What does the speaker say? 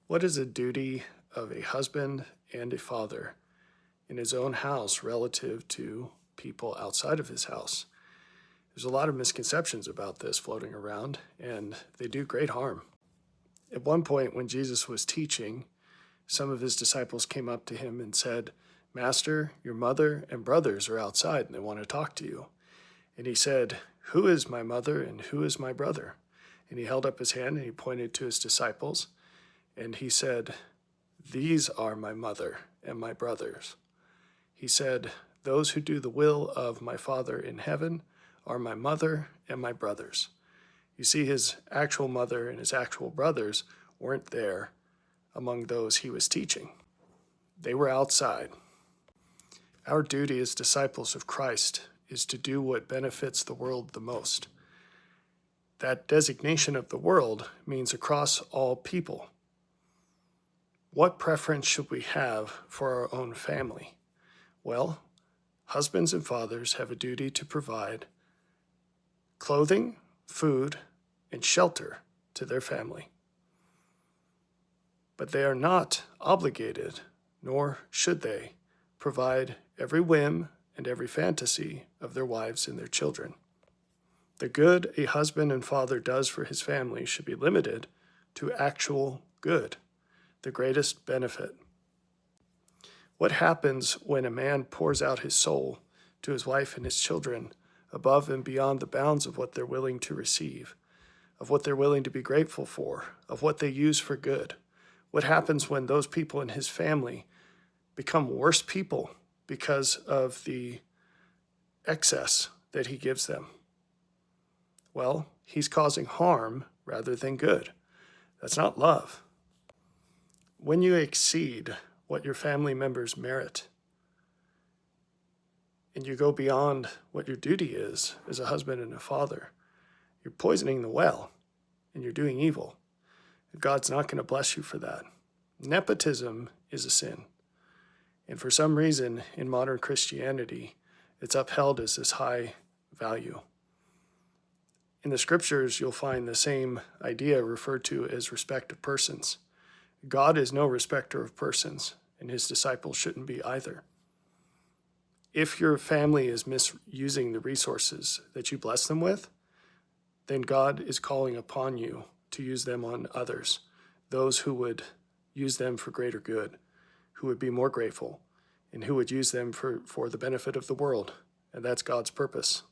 What is the duty of a husband and a father in his own house relative to people outside of his house? There's a lot of misconceptions about this floating around, and they do great harm. At one point, when Jesus was teaching, some of his disciples came up to him and said, "Master, your mother and brothers are outside and they want to talk to you." And he said, "Who is my mother and who is my brother?" And he held up his hand and he pointed to his disciples. And he said, "These are my mother and my brothers." He said, "Those who do the will of my Father in heaven are my mother and my brothers." You see, his actual mother and his actual brothers weren't there among those he was teaching. They were outside. Our duty as disciples of Christ is to do what benefits the world the most. That designation of the world means across all people. What preference should we have for our own family? Well, husbands and fathers have a duty to provide clothing, food, and shelter to their family. But they are not obligated, nor should they, provide every whim and every fantasy of their wives and their children. The good a husband and father does for his family should be limited to actual good, the greatest benefit. What happens when a man pours out his soul to his wife and his children above and beyond the bounds of what they're willing to receive, of what they're willing to be grateful for, of what they use for good? What happens when those people in his family become worse people because of the excess that he gives them? Well, he's causing harm rather than good. That's not love. When you exceed what your family members merit, and you go beyond what your duty is as a husband and a father, you're poisoning the well, and you're doing evil. God's not going to bless you for that. Nepotism is a sin. And for some reason, in modern Christianity, it's upheld as this high value. In the scriptures, you'll find the same idea referred to as respect of persons. God is no respecter of persons, and his disciples shouldn't be either. If your family is misusing the resources that you bless them with, then God is calling upon you to use them on others, those who would use them for greater good, who would be more grateful, and who would use them for the benefit of the world. And that's God's purpose.